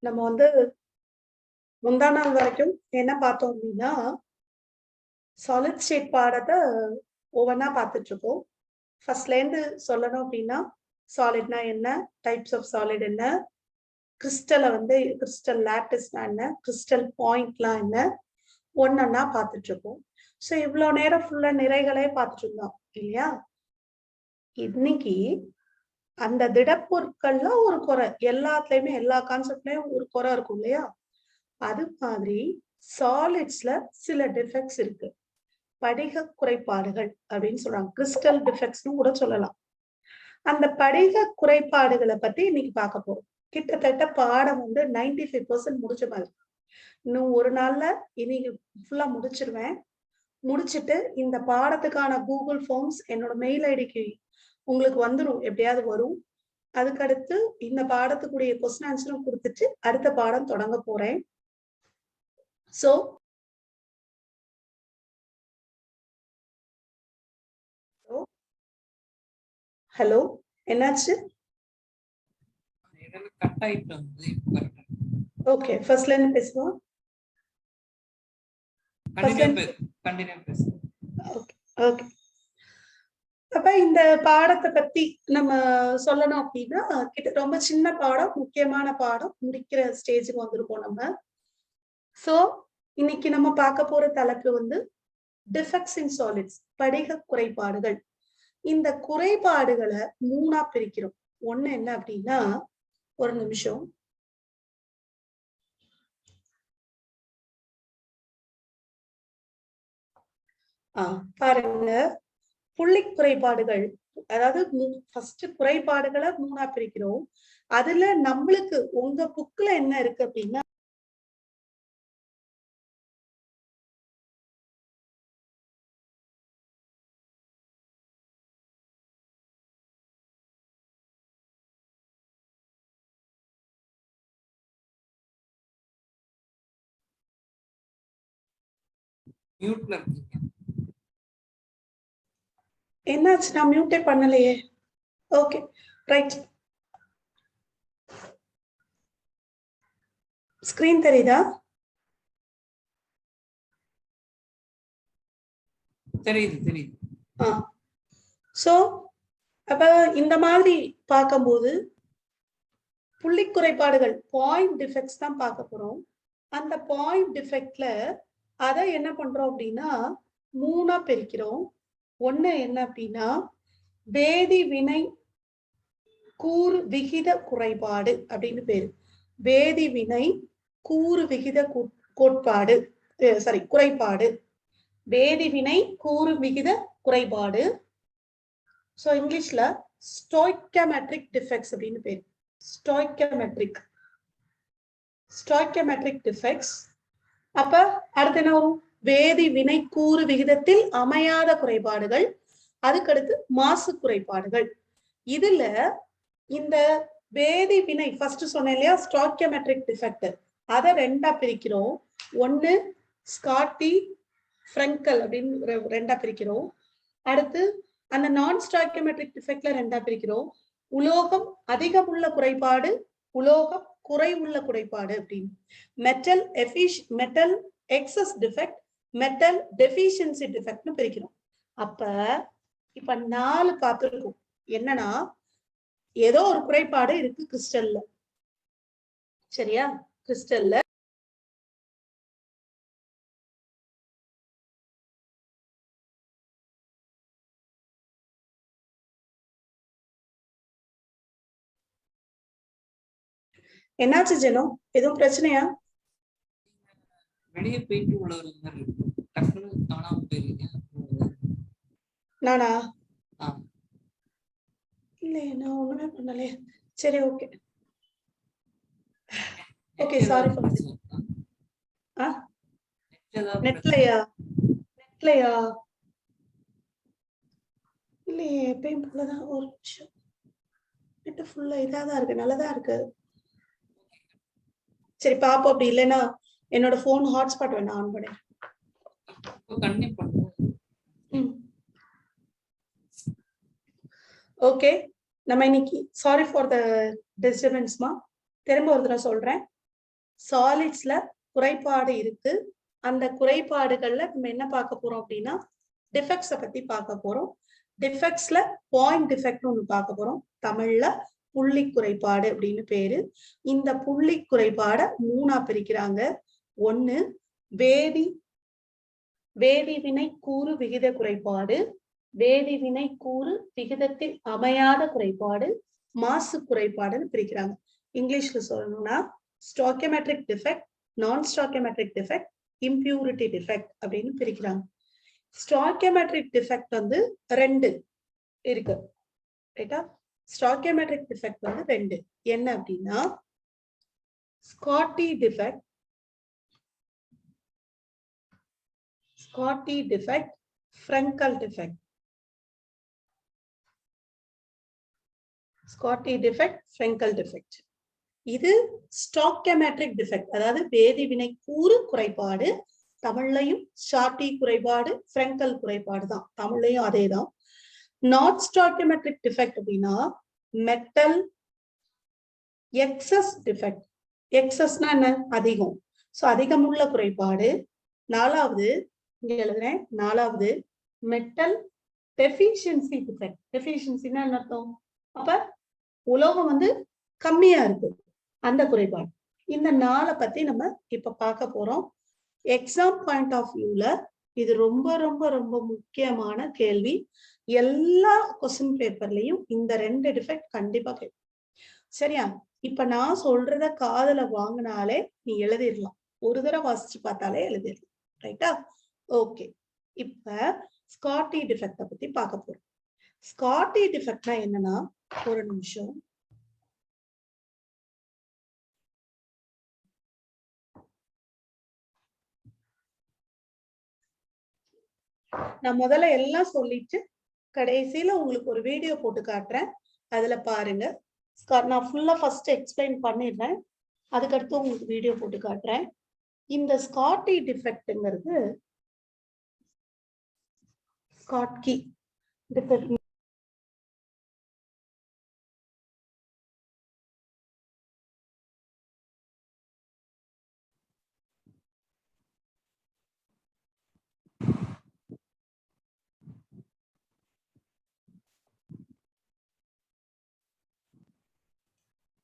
நம்ம வந்து முந்தா நாள் வரைக்கும் என்ன பார்த்தோம் அப்படின்னா, சாலிட் ஸ்டேட் பாடத்தை ஒவ்வொன்றா பார்த்துட்டு இருக்கோம். ஃபர்ஸ்ட்லேருந்து சொல்லணும் அப்படின்னா, சாலிட்னா என்ன, டைப்ஸ் ஆஃப் சாலிட் என்ன, கிறிஸ்டலை வந்து கிறிஸ்டல் லேட்டிஸ்னா என்ன, கிறிஸ்டல் பாயிண்ட்லாம் என்ன, ஒன்னொன்னா பார்த்துட்டு இருக்கோம். ஸோ இவ்வளோ நேரம் ஃபுல்லா நிறைகளே பார்த்துட்டு இருந்தோம் இல்லையா? இன்னைக்கு அந்த திடப்பொருட்கள்ல ஒரு குறை, எல்லாத்துலயுமே எல்லா கான்செப்ட்லயும் ஒரு குறை இருக்கும் இல்லையா? அது மாதிரி சாலிட்ஸ்ல சில டிஃபெக்ட்ஸ் இருக்கு. படிக குறைபாடுகள் அப்படின்னு சொல்றாங்க. கிறிஸ்டல் டிஃபெக்ட்ஸ்னு கூட சொல்லலாம். அந்த படிக குறைபாடுகளை பத்தி இன்னைக்கு பார்க்க போறோம். கிட்டத்தட்ட பாடம் வந்து 95% முடிச்ச மாதிரி. இன்னும் ஒரு நாள்ல இன்னைக்கு ஃபுல்லா முடிச்சிருவேன். முடிச்சிட்டு இந்த பாடத்துக்கான கூகுள் ஃபார்ம்ஸ் என்னோட மெயில் ஐடிக்கு உங்களுக்கு வந்துடும், எப்படியாவது வரும். அதுக்கடுத்து இந்த பாடத்துக்குரிய கொஸ்டின் ஆன்சரும் கொடுத்துட்டு அடுத்த பாடம் தொடங்க போறேன். சோ ஹலோ, என்னாச்சு? ஓகே, ஃபர்ஸ்ட்ல இருந்து பேசுவோம். ஓகே. அப்ப இந்த பாடத்தை பத்தி நம்ம சொல்லணும் அப்படின்னா, ரொம்ப சின்ன பாடம், முக்கியமான பாடம், முடிக்கிற ஸ்டேஜுக்கு வந்திருக்கோம் நம்ம. சோ இன்னைக்கு நம்ம பார்க்க போற தலைப்பு வந்து டிஃபெக்ட்ஸ் இன் சாலிட்ஸ், படிக குறைபாடுகள். இந்த குறைபாடுகளை 3ஆ பிரிக்கிறோம். ஒண்ணு என்ன அப்படின்னா, ஒரு நிமிஷம். பாருங்க, புள்ளி குறைபாடுகள், அதாவது ஃபர்ஸ்ட் குறைபாடுகளை 3ஆ பிரிக்கிறோம். அதுல நம்மளுக்கு உங்க புக்ல என்ன இருக்கு அப்படின்னா, என்னாச்சு? நான் மியூட்டே பண்ணலையே. Okay, right. ஸ்கிரீன் தெரியுதா? தெரியுது. சோ அப்ப இந்த மாதிரி பார்க்கும்போது புள்ளி குறைபாடுகள், பாயிண்ட் டிஃபெக்ட்ஸ் தான் பார்க்க போறோம். அந்த பாயிண்ட் டிஃபெக்ட்ல அதை என்ன பண்றோம் அப்படின்னா 3ஆ பிரிக்கிறோம். ஒண்ணு என்ன அப்படின்னா, வேதி வினை கூறு விகித குறைபாடு அப்படின்னு பேரு. வேதி வினை கூறு விகித கோட்பாடு, குறைபாடு. வேதி வினை கூறு விகித குறைபாடு. சோ இங்கிலீஷ்ல ஸ்டோய்கோமெட்ரிக் டிஃபெக்ட்ஸ் அப்படின்னு பேரு. ஸ்டோய்கோமெட்ரிக் டிஃபெக்ட்ஸ். அப்ப அடுத்து என்ன வரும்? வேதி வினை கூறு விகிதத்தில் அமையாத குறைபாடுகள், அதுக்கடுத்து மாசு குறைபாடுகள். இதுல இந்த வேதி வினை ஃபர்ஸ்ட் சொன்னேன் இல்லையா, ஸ்டோய்கோமெட்ரிக் டிஃபெக்ட், அதை 2ஆ பிரிக்கிறோம். ஒன்னு ஸ்காட்டி ஃப்ரெங்கல் அப்படின்னு 2ஆ பிரிக்கிறோம். அடுத்து அந்த நான் ஸ்டோய்கோமெட்ரிக் டிஃபெக்ட்ல 2ஆ பிரிக்கிறோம். உலோகம் அதிகம் உள்ள குறைபாடு, உலோகம் குறைவுள்ள குறைபாடு அப்படின்னு. Metal excess defect, metal deficiency டிஃபெக்ட்னு பிரிக்கிறோம். அப்ப இப்ப 4 பார்த்துருக்கோம். என்னன்னா, ஏதோ ஒரு குறைபாடு இருக்கு கிறிஸ்டல்ல, சரியா? கிறிஸ்டல்ல என்னாச்சு ஜெனோ? எதுவும் பிரச்சனையா? வெளியே போயிட்டு உள்ள டக்குனு காணாம போயிருக்கீங்க. நானா? இல்லையே, நான் ஒண்ணுமே பண்ணலையே. சரி, okay okay, sorry for this. நெட்லயா இல்லையே, எப்பயும் போலதான். ஒரு நிமிஷம், நெட் ஃபுல்லா இதாதான் இருக்கு, நல்லதா இருக்கு. சரி பாப்போம். அப்படி இல்லைன்னா என்னோட போன் ஹாட்ஸ்பாட் வேணா ஆன் பண்ணேன். ஓகே, நம்ம இன்னைக்கு சாரி ஃபார் த டிஸ்டர்பன்ஸ்மா, திரும்ப ஒரு தடவை சொல்றேன். சாலிட்ஸ்ல குறைபாடு இருக்கு. அந்த குறைபாடுகள்ல நம்ம என்ன பார்க்க போறோம் அப்படின்னா டிஃபெக்ட்ஸை பத்தி பார்க்க போறோம். டிஃபெக்ட்ஸ்ல பாயிண்ட் டிஃபெக்ட் ஒன்று பார்க்க போறோம். தமிழ்ல புள்ளி குறைபாடு அப்படின்னு பேரு. இந்த புள்ளி குறைபாடை 3ஆ பிரிக்கிறாங்க. ஒண்ணு வேதி வினை கூறு விகித குறைபாடு, வேதி வினை கூறு விகிதத்தில் அமையாத குறைபாடு, மாசு குறைபாடுன்னு பிரிக்கிறாங்க. இங்கிலீஷ்ல சொல்லணும்னா ஸ்டாக்கியோமெட்ரிக் டிஃபெக்ட், நான் ஸ்டாக்கியோமெட்ரிக் டிஃபெக்ட், இம்பியூரிட்டி டிஃபெக்ட் அப்படின்னு பிரிக்கிறாங்க. ஸ்டாக்கியோமெட்ரிக் டிஃபெக்ட் வந்து 2 இருக்கு. ரைட்டா? ஸ்டாக்கியோமெட்ரிக் டிஃபெக்ட் வந்து 2. என்ன அப்படின்னா Schottky defect, Frenkel defect. Schottky defect, Frenkel defect. இது ஸ்டாக்கியோமெட்ரிக் டிஃபெக்ட், அதாவது வேதி வினை கூறு குறைபாடு. தமிழ்லையும் ஷார்ட்டி குறைபாடு, ஃப்ரெங்கல் குறைபாடு தான். தமிழ்லையும் அதே தான். நாட் ஸ்டாக்கியோமெட்ரிக் டிஃபெக்ட் அப்படின்னா மெட்டல் எக்ஸஸ் டிஃபெக்ட். எக்ஸஸ்னா என்ன? அதிகம். சோ அதிகமுள்ள குறைபாடு. 4வது இங்க எழுதுறேன். 4வது மெட்டல் டெஃபிஷியன்சி டிஃபெக்ட். டெஃபிஷியன்சினா என்ன அர்த்தம்? அப்ப உலோகம் வந்து கம்மியா இருக்கு, அந்த குறைபாடு. இந்த 4 பத்தி நம்ம இப்ப பார்க்க போறோம். எக்ஸாம் பாயிண்ட் ஆஃப் வியூல இது ரொம்ப ரொம்ப ரொம்ப முக்கியமான கேள்வி. எல்லா கொஸ்டின் பேப்பர்லயும் இந்த 2 டிஃபெக்ட் கண்டிப்பா கேட்கும். சரியா? இப்ப நான் சொல்றத காதுல வாங்கினாலே நீ எழுதிடலாம். ஒரு தடவை வாசிச்சு பார்த்தாலே எழுதிடலாம். ரைட்டா? ஓகே. இப்ப ஸ்காட்டி டிஃபெக்ட பத்தி பார்க்க போறோம். ஸ்காட்டி டிஃபெக்ட்னா என்னன்னா, ஒரு நிமிஷம். நான் முதல்ல எல்லாம் சொல்லிட்டு கடைசியில உங்களுக்கு ஒரு வீடியோ போட்டு காட்டுறேன். அதுல பாருங்க. நான் ஃபுல்லா ஃபர்ஸ்ட் எக்ஸ்பிளைன் பண்ணிடுறேன். அதுக்கடுத்து உங்களுக்கு வீடியோ போட்டு காட்டுறேன். இந்த ஸ்காட்டி டிஃபெக்ட்ங்கிறது ஸ்காட்கி டிஃபெக்ட்.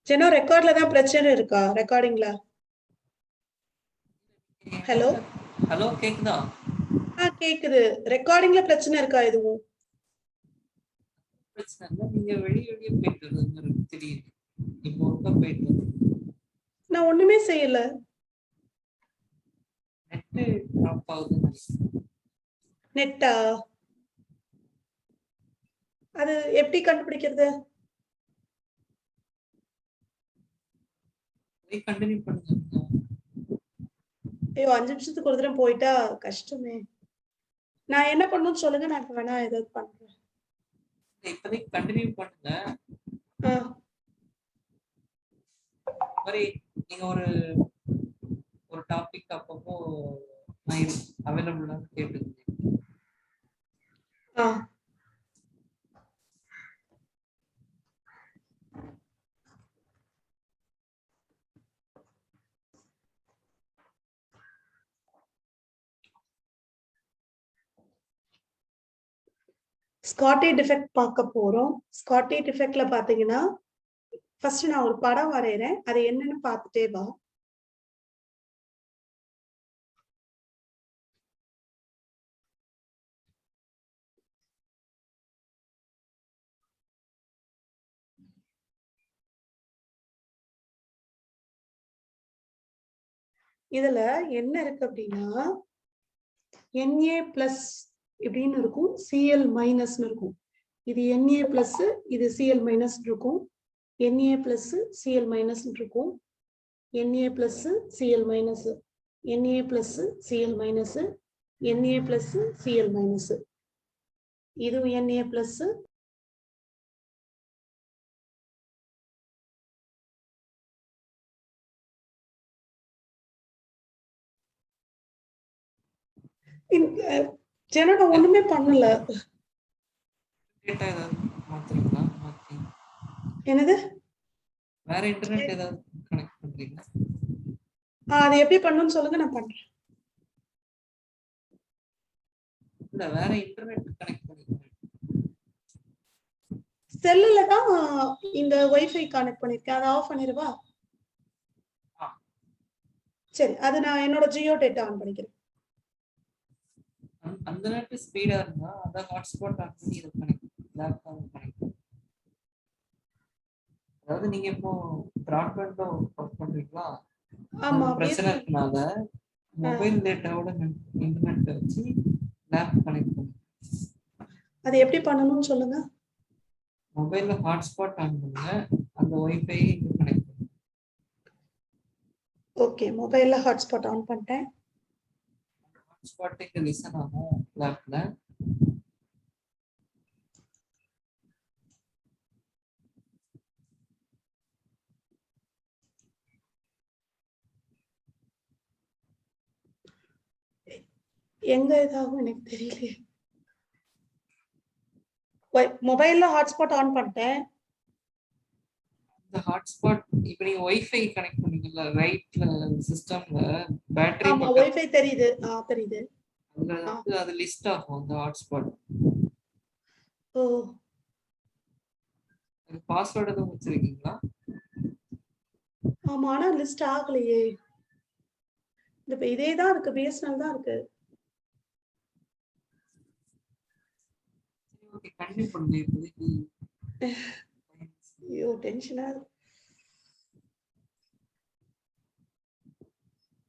ஜெனோ ரெக்கார்ட்ல தான் பிரச்சனை இருக்கா? ரெக்கார்டிங்ல? ஹலோ ஹலோ, கேக்குதா? கேக்குது. ரெக்கார்டிங்ல பிரச்சனை இருக்கா எதுவும்? பிரச்சனை இல்ல. நீங்க வெளியே போயிட்டு தெரியுது. இப்போ ஒருக்கா போயிட்டு நான் ஒண்ணுமே செய்யல. நெட் டிராப் ஆகுது. நெட்டா? அது எப்படி கண்டுபிடிக்கிறது? கண்டினியூ பண்ணுங்க. ஐயோ, 5 நிமிஷத்துக்கு ஒரு தடவை போயிட்டா கஷ்டமே. நான் என்ன பண்ணணும்னு சொல்லுங்க, நான் வேணா ஏதாவது பண்றேன். இப்போதைக்கு கண்டினியூ பண்ணுங்க. மாதிரி நீங்க ஒரு டாபிக் அப்பப்போ அவைலபிளா கேட்டுங்க. ஸ்காட்டி டிஃபெக்ட் பார்க்க போறோம். ஸ்காட்டி டிஃபெக்ட்ல பாத்தீங்கன்னா ஃபர்ஸ்ட் நான் ஒரு படம் வரைகிறேன். அது என்னன்னு பார்த்துட்டே வா. இதுல என்ன இருக்கு அப்படின்னா Na+ இப்படின்னு இருக்கும், Cl- இருக்கும். இது Na+, இது Cl- இருக்கும். Na+, Cl- இருக்கும். Na+, Cl-, Na+, Cl-, Na+, Cl-. இது Na+. ஜெனோட ஒண்ணுமே பண்ணல. என்னது? வேற இன்டர்நெட் ஏதாவது கனெக்ட் பண்றீங்களா? அது எப்படி பண்ணணும்னு சொல்லுங்க, நான் பண்றேன். இல்ல வேற இன்டர்நெட் கனெக்ட் பண்ணிக்கிறேன். செல்லுல தான் இந்த வைஃபை கனெக்ட் பண்ணிருக்கேன். அதை ஆஃப் பண்ணிடுவா? சரி, அது நான் என்னோட ஜியோ டேட்டா ஆன் பண்ணிக்கிறேன். அந்த நெட் ஸ்பீடா இருந்தா அத ஹாட்ஸ்பாட் ஆன் பண்ணி இத கனெக்ட் லேப்டாப் கனெக்ட். அதாவது நீங்க இப்போ பிராட்பேண்ட்ல ஒர்க் பண்றீங்களா? ஆமா, பிரச்சனை இருக்கனால மொபைல் டேட்டாவோட இன்டர்நெட் வச்சு லேப் கனெக்ட் பண்ணுங்க. அது எப்படி பண்ணணும்னு சொல்லுங்க. மொபைல்ல ஹாட்ஸ்பாட் ஆன் பண்ணுங்க, அந்த வைஃபை கனெக்ட் பண்ணுங்க. ஓகே, மொபைல்ல ஹாட்ஸ்பாட் ஆன் பண்ணிட்டேன். ஹாட்ஸ்பாட் இங்க லிசன் ஆகும் லேப்ல. எங்க இதாகும் எனக்கு தெரியலையே. மொபைல்ல ஹாட்ஸ்பாட் ஆன் பண்ணிட்டேன். இந்த ஹாட்ஸ்பாட் இப்போ நீங்க வைஃபை கனெக்ட் பண்ணீங்கல்ல ரைட்ல சிஸ்டம்ல பேட்டரி ஆமா, வைஃபை தெரியுது. தெரியுது. அதுல வந்து அது லிஸ்ட் ஆகும் அந்த ஹாட்ஸ்பாட். ஓ, அது பாஸ்வேர்ட் எதுவும் வச்சிருக்கீங்களா? ஆமா, ஆனா லிஸ்ட் ஆகலையே. இப்ப இதே தான் இருக்கு, பிஎஸ்என்எல் தான் இருக்கு. ஓகே, கண்டினியூ பண்ணுங்க. இப்போதைக்கு ஐயோ, டென்ஷனா இருக்கு.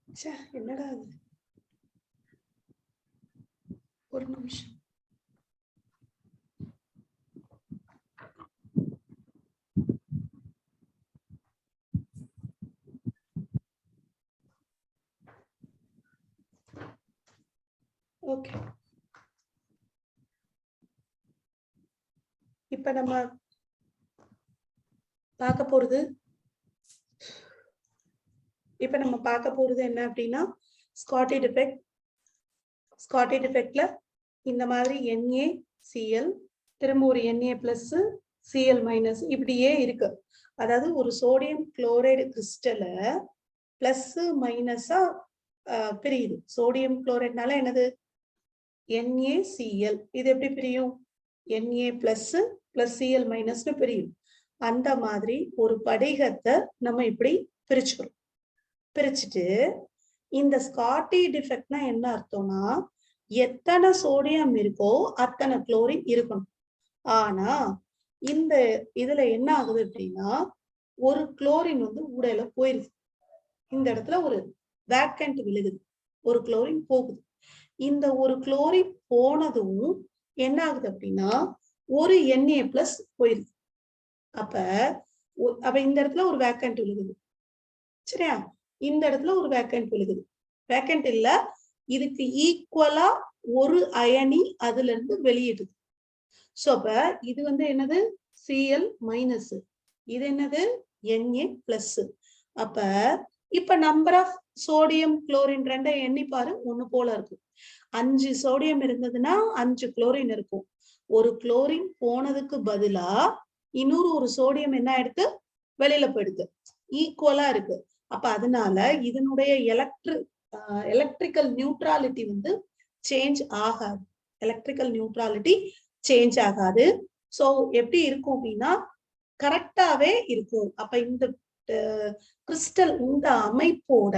ச்சே, என்னடா அது. ஒரு நிமிஷம். ஓகே, இப்ப நம்ம பார்க்க போறது என்ன அப்படின்னா, ஸ்காட்டி டிஃபெக்ட். ஸ்காட்டி டிஃபெக்ட்ல இந்த மாதிரி NaCl திரும்ப ஒரு Na பிளஸ் Cl மைனஸ் இப்படியே இருக்கு. அதாவது ஒரு சோடியம் குளோரைடு கிறிஸ்டல பிளஸ் மைனஸா பிரியுது. சோடியம் குளோரைட்னால என்னது? NaCl. இது எப்படி பிரியும்? Na பிளஸ் பிளஸ் Cl மைனஸ்னு பிரியும். அந்த மாதிரி ஒரு படிகத்தை நம்ம இப்படி பிரிச்சுக்கிறோம். பிரிச்சுட்டு இந்த ஸ்காட்டி டிஃபெக்ட்னா என்ன அர்த்தம்னா, எத்தனை சோடியம் இருக்கோ அத்தனை குளோரின் இருக்கணும். ஆனா இந்த இதுல என்ன ஆகுது அப்படின்னா, ஒரு குளோரின் வந்து ஊடையில போயிருது. இந்த இடத்துல ஒரு வேக்கண்ட் விழுகுது, ஒரு குளோரின் போகுது. இந்த ஒரு குளோரின் போனதும் என்ன ஆகுது அப்படின்னா, ஒரு Na பிளஸ் போயிருது. அப்ப இந்த இடத்துல ஒரு வேக்கண்ட் விழுகுது. சரியா? இந்த இடத்துல ஒரு வேக்கண்ட் விழுகுது. வேக்கண்ட் இல்ல, இதுக்கு ஈக்குவலா ஒரு அயனி அதுல இருந்து வெளியிடுது. சோ அப்ப இது வந்து என்னது? Cl minus. இது என்னது? Na plus. அப்ப இப்ப நம்பர் ஆஃப் சோடியம் குளோரின் ரெண்டை எண்ணி பாரு, ஒண்ணு போல இருக்கும். 5 சோடியம் இருந்ததுன்னா 5 குளோரின் இருக்கும். ஒரு குளோரின் போனதுக்கு பதிலா இன்னொரு ஒரு சோடியம் என்ன ஆயிடுது? வெளியில போயிடுது. ஈக்குவலா இருக்கு. அப்ப அதனால இதனுடைய எலக்ட்ரிக்கல் நியூட்ராலிட்டி வந்து சேஞ்ச் ஆகாது. எலக்ட்ரிக்கல் நியூட்ராலிட்டி சேஞ்ச் ஆகாது. சோ எப்படி இருக்கும் அப்படின்னா, கரெக்டாவே இருக்கும். அப்ப இந்த கிறிஸ்டல், இந்த அமைப்போட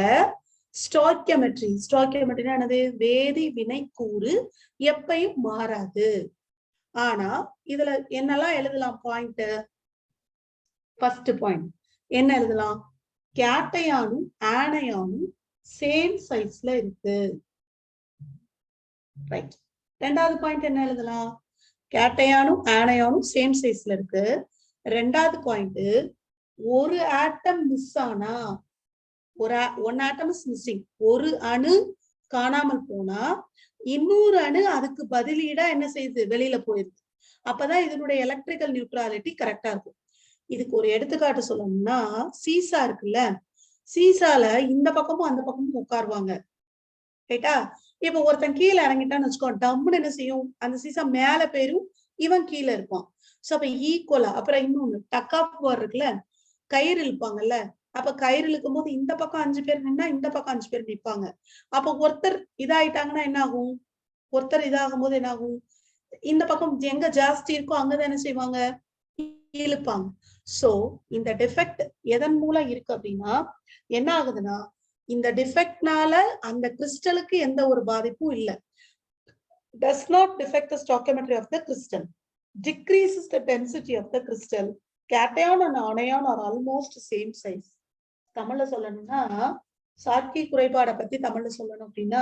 ஸ்டாய்கியோமெட்ரினா என்னது? வேதி வினைக்கூறு எப்பயும் மாறாது. ஆனா இதுல என்னெல்லாம் எழுதலாம்? பாயிண்ட் ஃபர்ஸ்ட் பாயிண்ட் என்ன எழுதலாம்? கேட்டையானும் ஆனையானும் சேம் சைஸ்ல இருக்கு. ரைட். ரெண்டாவது பாயிண்ட் என்ன எழுதலாம்? கேட்டையானும் ஆனையானும் சேம் சைஸ்ல இருக்கு. ரெண்டாவது பாயிண்ட், ஒரு ஆட்டம் மிஸ் ஆனா, ஒன் ஆட்டம் இஸ் மிஸ்ஸிங், ஒரு அணு காணாமல் போனா இன்னொரு அணு அதுக்கு பதிலீடா என்ன செய்யுது? வெளியில போயிருது. அப்பதான் இதனுடைய எலக்ட்ரிக்கல் நியூட்ராலிட்டி கரெக்டா இருக்கும். இதுக்கு ஒரு எடுத்துக்காட்டு சொல்லணும்னா, சீசா இருக்குல்ல, சீசால இந்த பக்கமும் அந்த பக்கமும் உட்காருவாங்க. ரைட்டா? இப்ப ஒருத்தன் கீழே இறங்கிட்டான்னு வச்சுக்கோ, டம்முன்னு என்ன செய்யும்? அந்த சீசா மேல போயிரும், இவன் கீழே இருப்பான். சோ அப்ப ஈக்குவலா. அப்புறம் இன்னொன்னு, டக் ஆஃப் வார் இருக்குல்ல, கயிறு இழுப்பாங்கல்ல, அப்ப கயிறு இழுக்கும் போது இந்த பக்கம் 5 பேர் நின்னா இந்த பக்கம் 5 பேர் நிப்பாங்க. அப்ப ஒருத்தர் இதாயிட்டாங்கன்னா என்ன ஆகும்? ஒருத்தர் இதாகும் போது என்ன ஆகும்? இந்த பக்கம் எங்க ஜாஸ்தி இருக்கோ அங்கதான் என்ன செய்வாங்க? இழுப்பாங்க. சோ இந்த டிஃபெக்ட் எதன் மூலம் இருக்கு அப்படின்னா என்ன ஆகுதுன்னா, இந்த டிஃபெக்ட்னால அந்த கிறிஸ்டலுக்கு எந்த ஒரு பாதிப்பும் இல்லை. does not defect the stoichiometry of the crystal, decreases the density of the crystal. Cation and anion are almost same size. தமிழ்ல சொல்லணும்னா சாட்கி குறைபாடை பத்தி தமிழ்ல சொல்லணும் அப்படின்னா,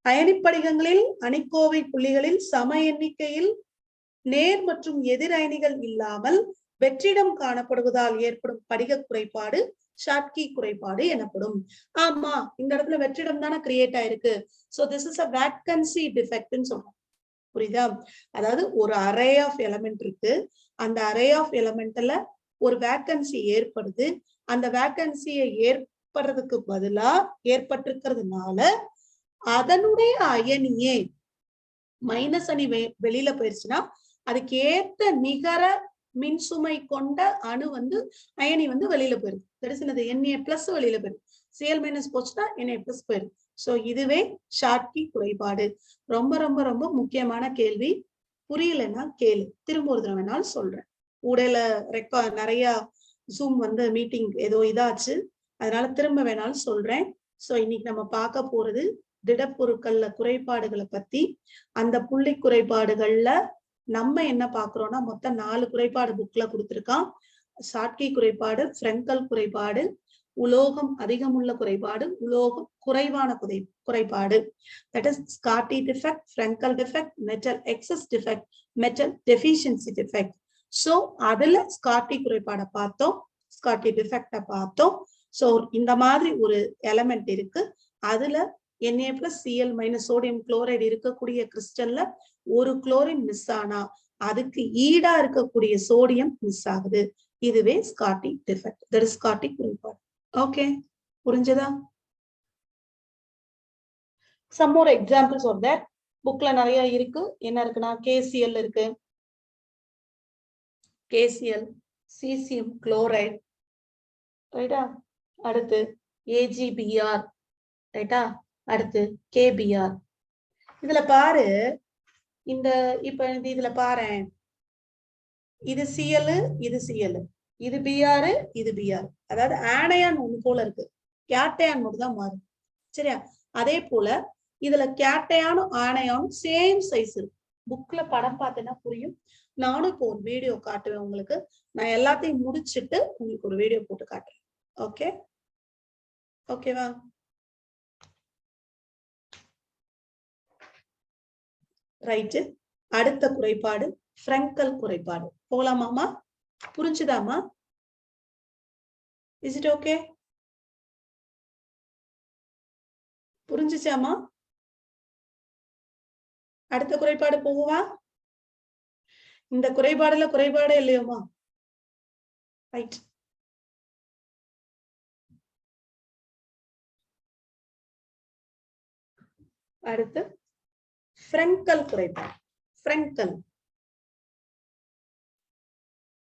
அயனிப்படிகங்களில் அணிக்கோவை புள்ளிகளில் சம எண்ணிக்கையில் நேர் மற்றும் எதிர் அயனிகள் இல்லாமல் வெற்றிடம் காணப்படுவதால் ஏற்படும் படிக குறைபாடு ஷாட்கி குறைபாடு எனப்படும். ஆமா, இந்த இடத்துல வெற்றிடம் தானே கிரியேட் ஆயிருக்கு. So this is a vacancy defect ன்னு சொல்றோம். புரியுதா? அதாவது ஒரு அரே ஆஃப் எலிமெண்ட் இருக்கு, அந்த அரே ஆஃப் எலிமெண்ட்ல ஒரு வேக்கன்சி ஏற்படுது. அந்த வேக்கன்சியை ஏற்படுறதுக்கு பதிலா ஏற்பட்டிருக்கிறதுனால அதனுடைய அயனியே மைனஸ் அணி வெளியில போயிருச்சுன்னா அதுக்கு ஏத்த நிகர மின்சுமை கொண்ட அணு அயனி வெளியில போயிருது. தரிசனது Na பிளஸ் வெளியில போயிருது. Cl மைனஸ் போச்சுன்னா Na பிளஸ் போயிருது. சோ இதுவே ஷாட்கி குறைபாடு. ரொம்ப ரொம்ப ரொம்ப முக்கியமான கேள்வி. புரியலன்னா கேளு, திரும்ப ஒரு தடவை வேணாலும் சொல்றேன். உடையில நிறைய ஜூம் மீட்டிங் ஏதோ இதாச்சு, அதனால திரும்ப வேணாலும் சொல்றேன். சோ இன்னைக்கு நம்ம பார்க்க போறது திடப்பொருட்கள்ல குறைபாடுகளை பத்தி. அந்த புள்ளி குறைபாடுகள்ல நம்ம என்ன பாக்குறோம்னா மொத்தம் 4 குறைபாடு புக்ல கொடுத்திருக்கான். ஷாட்கி குறைபாடு, ஃப்ரெங்கல் குறைபாடு, உலோகம் அதிகமுள்ள குறைபாடு, உலோகம் குறைவான குறைபாடு. That is Schottky defect, Frenkel defect, metal excess defect, metal deficiency defect. So அதுல ஸ்காட்டி குறைபாடை பார்த்தோம், ஸ்காட்டி டிஃபெக்ட பார்த்தோம். சோ இந்த மாதிரி ஒரு எலமெண்ட் இருக்கு. அதுல Na plus Cl minus sodium chloride இருக்கக்கூடிய கிறிஸ்டல்ல ஒரு குளோரின் மிஸ் ஆனா அதுக்கு ஈடா இருக்கக்கூடிய சோடியம் மிஸ் ஆகுது. இதுவே Schottky defect, that is Schottky குறைபாடு. ஓகே, புரிஞ்சதா? Some more examples of that புக்ல நிறைய இருக்கு. என்ன இருக்குன்னா KCl இருக்கு, KCl, சீசியம் குளோரைடு, ரைட்டா? அடுத்து AgBr, ரைட்டா? அடுத்து KBr. இதுல பாரு, இந்த இப்ப இதுல பாரு, இது Cl, இது Cl, இது Br, இது Br. அதாவது ஆனையான் ஒண்ணு போல இருக்கு, கேட்டையான் மட்டும் தான் மாறும். சரியா? அதே போல இதுல கேட்டையானும் ஆனையானும் சேம் சைஸ் இருக்கு. புக்ல படம் பார்த்தேன்னா புரியும். நானும் இப்போ ஒரு வீடியோ காட்டுவேன் உங்களுக்கு. நான் எல்லாத்தையும் முடிச்சுட்டு உங்களுக்கு ஒரு வீடியோ போட்டு காட்டுறேன். ஓகே, ஓகேவா? ரைட்டு. அடுத்த குறைபாடு ஃப்ரெங்கல் குறைபாடு. போலாமாமா? புரிஞ்சுதாமா? Is it okay? புரிஞ்சுச்சாமா? அடுத்த குறைபாடு போகுவா? இந்த குறைபாடுல குறைபாடே இல்லையோமா? ரைட். அடுத்து ஃப்ரெங்கல் குறைபாடு. Frenkel,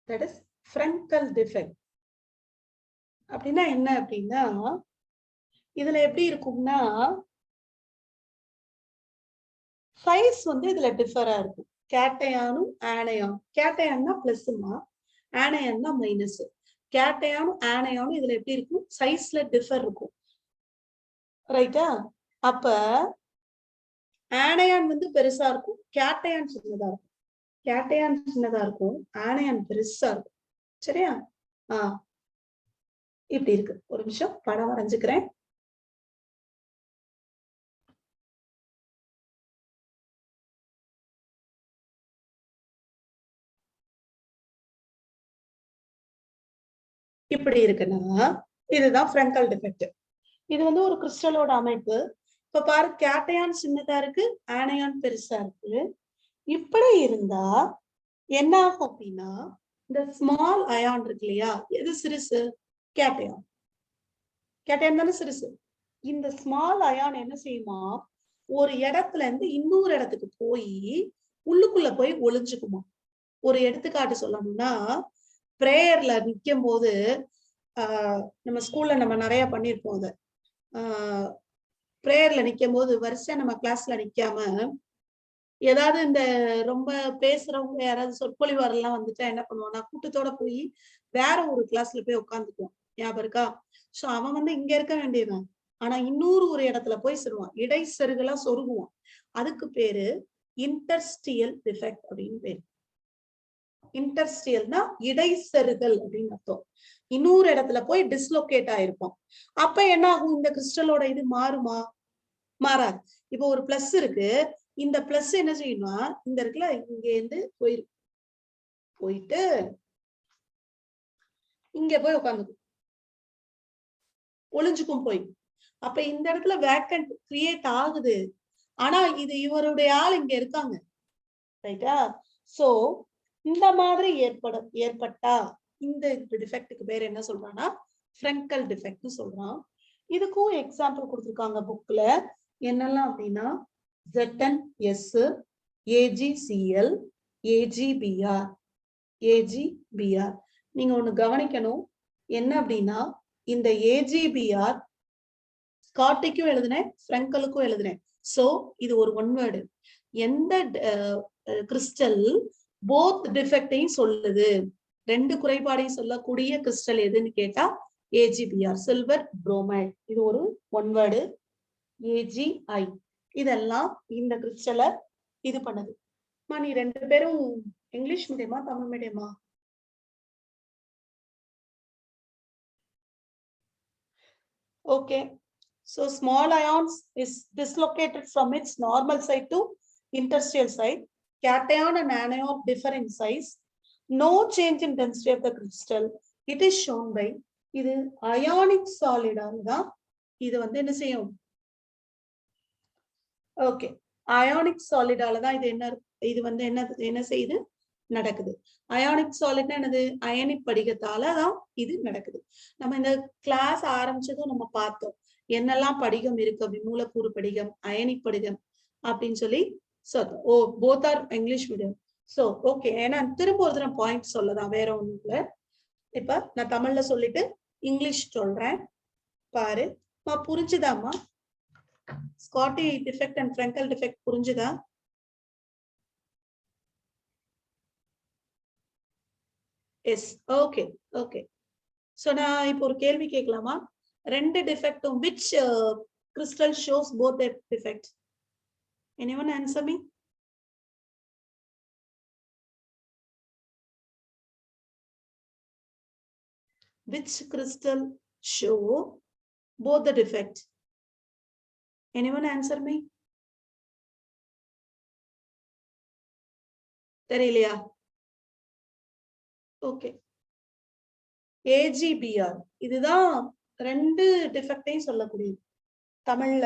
that is Frenkel defect. அப்படின்னா என்ன அப்படின்னா, இதுல எப்படி இருக்கும்னா சைஸ் இதுல டிஃபரா இருக்கும். கேட்டையானும் ஆனையானும், கேட்டையான்னா பிளஸ்மா, ஆனையான்னா மைனஸ். கேட்டையானும் ஆனையானும் இதுல எப்படி இருக்கும்? சைஸ்ல டிஃபர் இருக்கும், ரைட்டா? அப்ப ஆனையான் பெருசா இருக்கும், கேட்டையான் சின்னதா இருக்கும். கேட்டையான் சின்னதா இருக்கும், ஆனையான் பெருசா இருக்கும். சரியா? இப்படி இருக்கு. ஒரு நிமிஷம் படம் வரைஞ்சுக்கிறேன். இப்படி இருக்குன்னா இதுதான் ஃப்ரெங்கல் டிஃபெக்ட். இது ஒரு கிறிஸ்டலோட அமைப்பு. இப்ப பாரு, கேட்டையான் சின்னதா இருக்கு, ஆனையான் பெருசா இருக்கு. இப்படி இருந்தா என்ன ஆகும் அப்படின்னா, இந்த ஸ்மால் அயான் இருக்கு இல்லையா, எது சிறுசு? கேட்டையான். கேட்டையான் தானே சிறுசு. இந்த ஸ்மால் அயான் என்ன செய்யுமா, ஒரு இடத்துல இருந்து இன்னொரு இடத்துக்கு போய் உள்ளுக்குள்ள போய் ஒளிஞ்சுக்குமா. ஒரு எடுத்துக்காட்டு சொல்லணும்னா, பிரேயர்ல நிக்கும் போது நம்ம ஸ்கூல்ல நம்ம நிறைய பண்ணியிருப்போம் அதை. பிரேயர்ல நிக்கும் போது வரிசையா நம்ம கிளாஸ்ல நிக்காம ஏதாவது இந்த ரொம்ப பேசுறவங்க யாராவது சொற்பொழிவாரெல்லாம் வந்துட்டா என்ன பண்ணுவான்னா கூட்டத்தோட போய் வேற ஒரு கிளாஸ்ல போய் உட்காந்துக்குவோம். ஞாபகம் இருக்கா? சோ அவன் வந்து இங்க இருக்க வேண்டியவன், ஆனா இன்னொரு ஒரு இடத்துல போய் சொல்லுவான், இடைச்செருகளா சொருகுவான். அதுக்கு பேரு இன்டர்ஸ்டியல் டிஃபெக்ட் அப்படின்னு பேரு. இன்டர்ஸ்டியல்னா இடைச்செருகல் அப்படின்னு அர்த்தம். இன்னொரு இடத்துல போய் டிஸ்லோகேட் ஆயிருப்போம். அப்ப என்ன ஆகும்? இந்த கிறிஸ்டலோட இது மாறுமா? மாறாது. இப்போ ஒரு பிளஸ் இருக்கு, இந்த பிளஸ் என்ன செய்யணும்னா இந்த இருக்குல்ல இங்க இருந்து போயிட்டு இங்க போய் உட்காந்துக்கும், ஒளிஞ்சுக்கும் போய். அப்ப இந்த இடத்துல வேக்கன்ட் கிரியேட் ஆகுது. ஆனா இது இவருடைய ஆள் இங்க இருக்காங்க, ரைட்டா? சோ இந்த மாதிரி ஏற்பட்டா இந்த டிஃபெக்ட்டுக்கு பேர் என்ன சொல்றான்னா ஃப்ரெங்கல் டிஃபெக்ட்னு சொல்றான். இதுக்கும் எக்ஸாம்பிள் கொடுத்துருக்காங்க புக்ல. என்னெல்லாம் அப்படின்னா ZNS, AGCL, AGBR, AGBR. நீங்க ஒண்ணு கவனிக்கணும், என்ன அப்படின்னா இந்த AGBR ஸ்காட்டிக்கும் எழுதுனேன், ஃப்ரெங்கலுக்கும் எழுதுனேன். சோ இது ஒரு ஒன் வேர்டு. எந்த கிறிஸ்டல் போத் டிஃபெக்டையும் சொல்லுது, ரெண்டு குறைபாடையும் சொல்லக்கூடிய கிறிஸ்டல் எதுன்னு கேட்டா AGBR, சில்வர் புரோமைட். இது ஒரு ஒன் வேர்டு. AGI இதெல்லாம் இந்த கிறிஸ்டலை இது பண்ணுது. நீ ரெண்டு பேரும் இங்கிலீஷ் மீடியமா தமிழ் மீடியமா? Okay, so small ions is dislocated from its normal side to interstitial side. Cation and anion differ in size. No change in density of the crystal. It is shown by இது ionic solid தான். இது வந்து என்ன செய்யும்? Okay, ionic சாலிடால தான் இது என்ன, இது வந்து என்ன செய்யுது, நடக்குது. அயானிக் சாலிட்னா என்னது? அயனிக் படிகத்தால தான் இது நடக்குது. நம்ம இந்த கிளாஸ் ஆரம்பிச்சதும் நம்ம பார்த்தோம் என்னெல்லாம் படிகம் இருக்கு அப்படி, மூலக்கூறு படிகம், அயனிக் படிகம் அப்படின்னு சொல்லி. Oh both are English medium. So okay, ஏன்னா திரும்ப ஒரு தடவை பாயிண்ட் சொல்லதான், வேற ஒண்ணும் இல்ல. இப்ப நான் தமிழ்ல சொல்லிட்டு இங்கிலீஷ் சொல்றேன் பாரு. புரிஞ்சுதாமா? Schottky defect and Frenkel defect புரிஞ்சுதா? Yes, okay okay. சோ நான் இப்போ ஒரு கேள்வி கேட்கலாமா? ரெண்டு டிஃபெக்டும் which crystal shows both the defects? Anyone answer me? Which crystal show both the defect? Anyone answer me? தெரியலையா? ஓகே, AGBR இதுதான் ரெண்டு டிஃபெக்டையும் சொல்லக்கூடியது. தமிழ்ல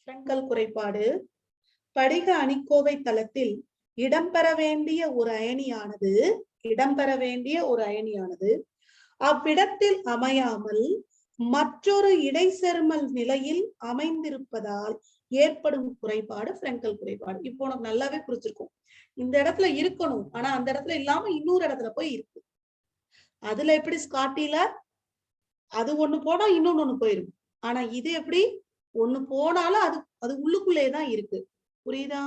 ஃப்ரெங்கல் குறைபாடு, படிக அணிக்கோவை தளத்தில் இடம்பெற வேண்டிய ஒரு அயனியானது அவ்விடத்தில் அமையாமல் மற்றொரு இடைச்செருமல் நிலையில் அமைந்திருப்பதால் ஏற்படும் குறைபாடு ஃப்ரெங்கல் குறைபாடு. இப்போ உனக்கு நல்லாவே புரிஞ்சிருக்கும். இந்த இடத்துல இருக்கணும், ஆனா அந்த இடத்துல இல்லாம இன்னொரு இடத்துல போய் இருக்கு. அதுல எப்படி ஸ்காட்டில அது ஒண்ணு போனா இன்னொன்னு ஒண்ணு போயிருக்கு. ஆனா இது எப்படி, ஒண்ணு போனாலும் அது உள்ளுக்குள்ளேதான் இருக்கு. புரியுதா?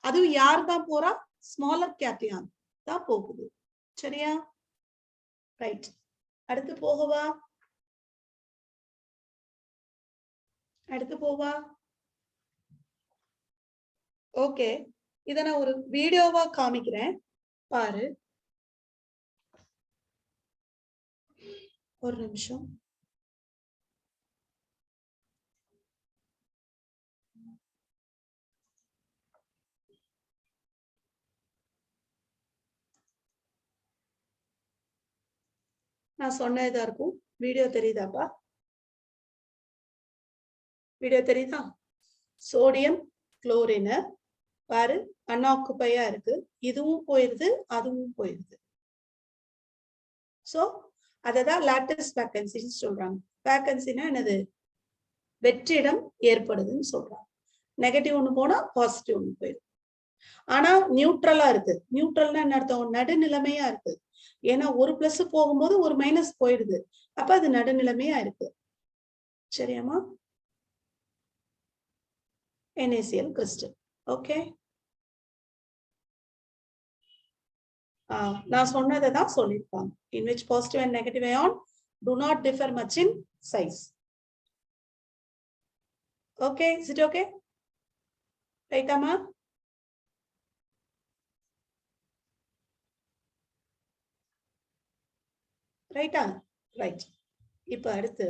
அதுவும் யார் தான் போறா? ஸ்மாலர் கேட்டியான் தான் போகுது. சரியா? ரைட், அடுத்து போகவா? ஓகே, இத நான் ஒரு வீடியோவா காமிக்கிறேன் பாரு. ஒரு நிமிஷம். நான் சொன்னதா இருக்கும். வீடியோ தெரியுதாப்பா? வீடியோ தெரியுதா? சோடியம் குளோரின் பாரு, அன்ஆக்குபையா இருக்கு. இதுவும் போயிருது, அதுவும் போயிருது. சோ அததான் லாட்டிஸ் வேக்கன்சின்னு சொல்றாங்க. வேக்கன்சினா என்னது? வெற்றிடம் ஏற்படுதுன்னு சொல்றாங்க. நெகட்டிவ் ஒண்ணு போனா பாசிட்டிவ் ஒண்ணு போயிடும். ஆனா நியூட்ரலா இருக்கு. நியூட்ரல்னா என்ன அர்த்தம்? நடுநிலைமையா இருக்கு. ஏன்னா ஒரு பிளஸ் போகும்போது ஒரு மைனஸ் போயிடுது. அப்ப அது நடுநிலைமையா இருக்கு. சரியாமா? NaCl crystal. ஓகே. நான் சொன்னதை தான் சொல்லியிருப்பாங்க. In which positive and negative ion do not differ much in size. Okay, is it okay? Right, Amma? Right, right. இப்ப அடுத்து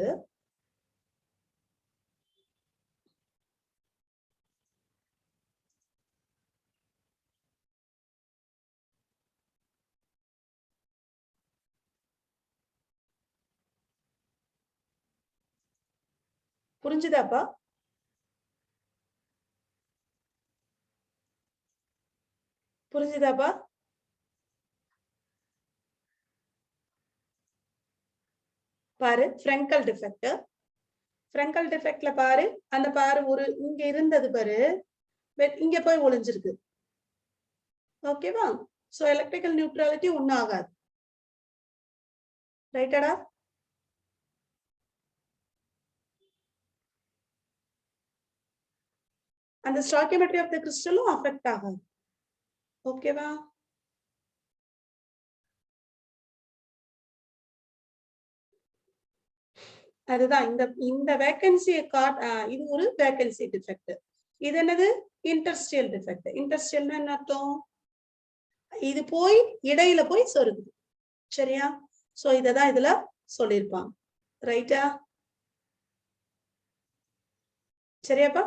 புரிஞ்சுதாப்பா? புரிஞ்சுதாப்பா? பாரு, Frenkel defect. Frenkel defectல பாரு, அந்த பாரு ஒரு இங்க இருந்தது பாரு, இங்க போய் ஒளிஞ்சிருக்கு. ஓகேவா? சோ எலக்ட்ரிக்கல் நியூட்ரலிட்டி ஒன்னும் ஆகாது. ரைட்டடா? அந்த ஸ்டாய்கியோமெட்ரி ஆஃப் தி கிறிஸ்டலும் அஃபெக்ட் ஆகாது. ஓகேவா? அதுதான் இந்த வேகன்சி இது ஒரு வேகன்சி டிஃபெக்ட். இது என்னது? இன்டர்ஸ்டியல் டிஃபெக்ட். இன்டர்ஸ்டியல்னா என்ன அர்த்தம்? இது போய் இடையில போய் சொருகுது. சரியா? சோ இததான் இதுல சொல்லியிருப்பாங்க. ரைட்டா? சரியாப்பா?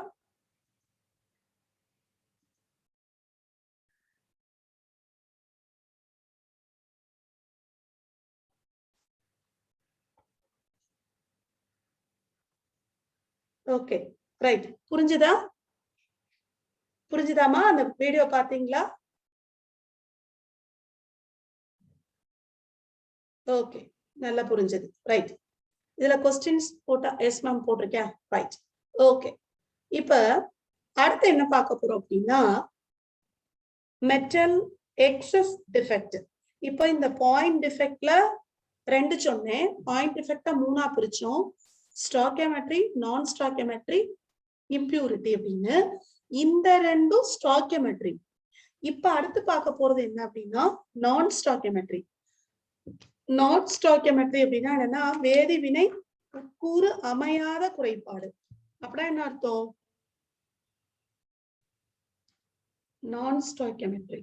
Okay, right. புரிஞ்சுதா? புரிஞ்சுதாமா? அந்த வீடியோ பாத்தீங்களா? ஓகே, நல்லா புரிஞ்சது. ரைட். இதுல கொஸ்டின்ஸ் போட்டா எஸ் மேம் போட்டிருக்கேன். ரைட். ஓகே. இப்ப அடுத்து என்ன பார்க்க போறோம் அப்படின்னா மெட்டல் எக்ஸஸ் டிஃபெக்ட். இப்ப இந்த பாயிண்ட் டிஃபெக்ட்ல 2 சொன்னேன். பாயிண்ட் டிஃபெக்ட 3ஆ பிரிச்சோம். ஸ்டாய்கியோமெட்ரி, நான் ஸ்டாய்கியோமெட்ரி, இம்பியூரிட்டி அப்படின்னு. இந்த 2ம் ஸ்டாய்கியோமெட்ரி. இப்ப அடுத்து பார்க்க போறது என்ன அப்படின்னா நான் ஸ்டாய்கியோமெட்ரி. நான் ஸ்டாய்கியோமெட்ரி அப்படின்னா என்னன்னா வேதிவினை கூறு அமையாத குறைபாடு. அப்படின்னா என்ன அர்த்தம்? நான் ஸ்டாய்கியோமெட்ரி.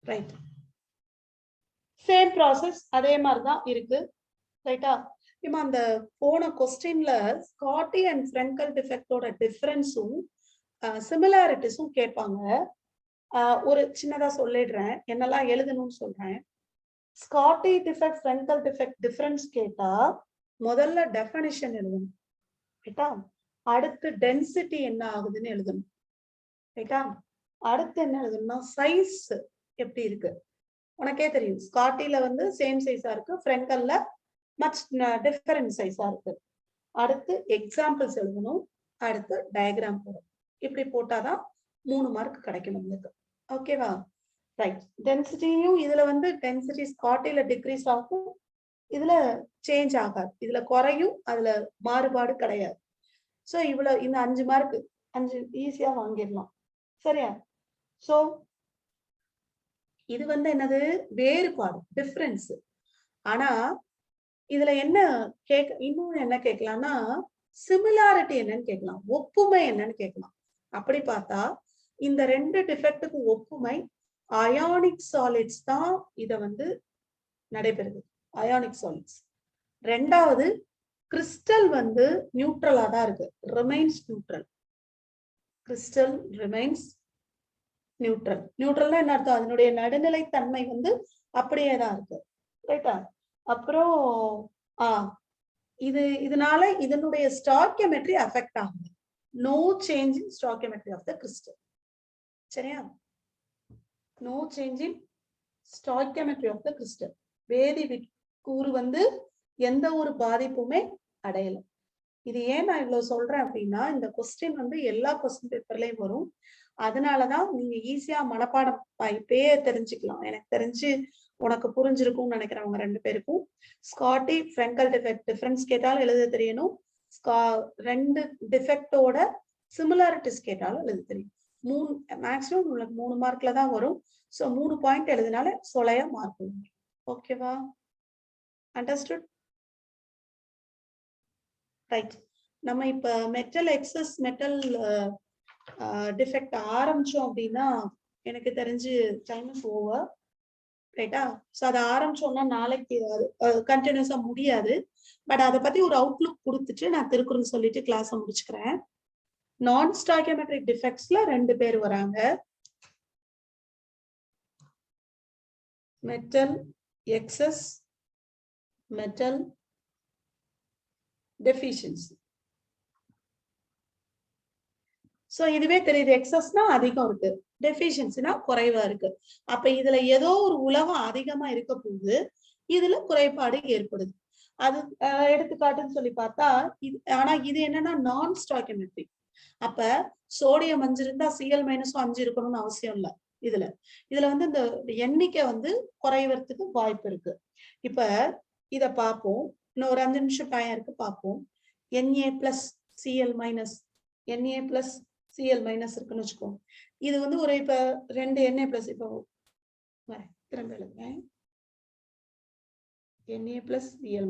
ரைட். சேம் ப்ராசஸ் அதே மாதிரிதான் இருக்கு. ரைட்டா? இப்ப அந்த போன கொஸ்டின்ல ஸ்காட்டி அண்ட் ஃப்ரெங்கல் டிஃபெக்டோட டிஃபரன்ஸும் சிமிலாரிட்டிஸும் கேட்பாங்க. ஒரு சின்னதா சொல்லிடுறேன், என்னெல்லாம் எழுதணும்னு சொல்றேன். ஸ்காட்டி டிஃபெக்ட், ஃப்ரெங்கல் டிஃபெக்ட் டிஃபரன்ஸ் கேட்டா முதல்ல டெஃபினிஷன் எழுதணும். ரைட்டா? அடுத்து டென்சிட்டி என்ன ஆகுதுன்னு எழுதணும். ரைட்டா? அடுத்து என்ன எழுதணும்னா சைஸ் எப்படி இருக்கு. உனக்கே தெரியும், ஸ்காட்டில வந்து சேம் சைஸா இருக்கு, ஃப்ரெங்கல்ல மச் டிஃபரண்ட் சைஸா இருக்கு. அடுத்து எக்ஸாம்பிள்ஸ் எழுதணும், அடுத்து டயக்ராம் போடணும். இப்படி போட்டாதான் 3 மார்க் கிடைக்கும் நம்மளுக்கு. ஓகேவா? ரைட். டென்சிட்டியும் இதுல வந்து டென்சிட்டி ஸ்காட்டில டிக்ரீஸ் ஆகும், இதுல சேஞ்ச் ஆகாது. இதுல குறையும், அதுல மாறுபாடு கிடையாது. சோ இவ்வளவு இந்த 5 மார்க் 5 ஈஸியா வாங்கிடலாம். சரியா? சோ இது வந்து என்னது? வேறுபாடு, டிஃபரன்ஸ். ஆனா இதுல என்ன இன்னொன்னு என்ன கேட்கலாம்னா சிமிலாரிட்டி என்னன்னு கேட்கலாம், ஒப்புமை என்னன்னு கேட்கலாம். அப்படி பார்த்தா இந்த 2 டிஃபெக்ட்டுக்கு ஒப்புமை அயானிக் சாலிட்ஸ் தான் இத வந்து நடைபெறுது. Ionic solids. ரெண்டாவது கிறிஸ்டல் வந்து நியூட்ரலா தான் இருக்கு, remains neutral. Crystal remains neutral. நியூட்ரல்னா என்ன அர்த்தம்? அதனுடைய நடுநிலை தன்மை வந்து அப்படியே தான் இருக்கு. ரைட்டா? அப்புறம் இதனால இதனுடைய ஸ்டாய்கியோமெட்ரி அஃபெக்ட் ஆகுது. No change in stoichiometry of the crystal. சரியா? No change in stoichiometry of the crystal. வேதி கூறு வந்து எந்த ஒரு பாதிப்புமே அடையல. இது ஏன் நான் இவ்வளவு சொல்றேன் அப்படின்னா இந்த கொஸ்டின் வந்து எல்லா கொஸ்டின் பேப்பர்லயும் வரும். அதனாலதான் நீங்க ஈஸியா மனப்பாடம் இப்பயே தெரிஞ்சுக்கலாம். எனக்கு தெரிஞ்சு உனக்கு புரிஞ்சிருக்கும்னு நினைக்கிறேன் உங்க 2 பேருக்கும். ஸ்காட்டி ஃப்ரெங்கல் டிஃபரன்ஸ் கேட்டாலும் எழுத தெரியணும். 2 டிஃபெக்டோட சிமிலாரிட்டிஸ் கேட்டாலும் எழுத தெரியும். 3 மேக்ஸிமம் உங்களுக்கு 3 மார்க்ல தான் வரும். சோ 3 பாயிண்ட் எழுதினால சொலையா மார்க் வரும். ஓகேவா? அண்டர்ஸ்டுட்? ரைட். நம்ம இப்ப மெட்டல் எக்ஸஸ் மெட்டல் டிஃபெக்ட் ஆரம்பிச்சோம் அப்படின்னா எனக்கு தெரிஞ்சு டைம் இஸ் ஓவர். ரைட்டா? சோ அதை ஆரம்பிச்சோம்னா நாளைக்கு கண்டினியூஸா முடியாது. பட் அதை பத்தி ஒரு அவுட்லுக் கொடுத்துட்டு நான் திருக்குறள் சொல்லிட்டு கிளாஸ முடிச்சுக்கிறேன். நான் ஸ்டாய்கியோமெட்ரிக் டிஃபெக்ட்ஸ்ல 2 பேர் வராங்க. Metal excess, metal deficiency. So இதுவே தெரியுது, எக்ஸஸ்னா அதிகம் இருக்கு, டெஃபிஷியன்சினா குறைவா இருக்கு. அப்ப இதுல ஏதோ ஒரு உலகம் அதிகமா இருக்க போது இதுல குறைபாடு ஏற்படுது. அது எடுத்துக்காட்டுன்னு சொல்லி பார்த்தா ஆனா இது என்னன்னா நான் ஸ்டாய்கியோமெட்ரிக். அப்ப சோடியம் 5 இருந்தா Cl- 5 இருக்கணும்னு அவசியம் இல்லை. இதுல வந்து இந்த எண்ணிக்கை வந்து குறைவதற்கு வாய்ப்பு இருக்கு. இப்ப இத பார்ப்போம். இன்னும் ஒரு 5 நிமிஷம் டைம் இருக்கு, பார்ப்போம். Na+Cl-, Na+Cl- இருக்குன்னு வச்சுக்கோ. இது வந்து ஒரு இப்ப 2 Na+, இப்போ திரும்ப எழுதுறேன். Na+Cl-,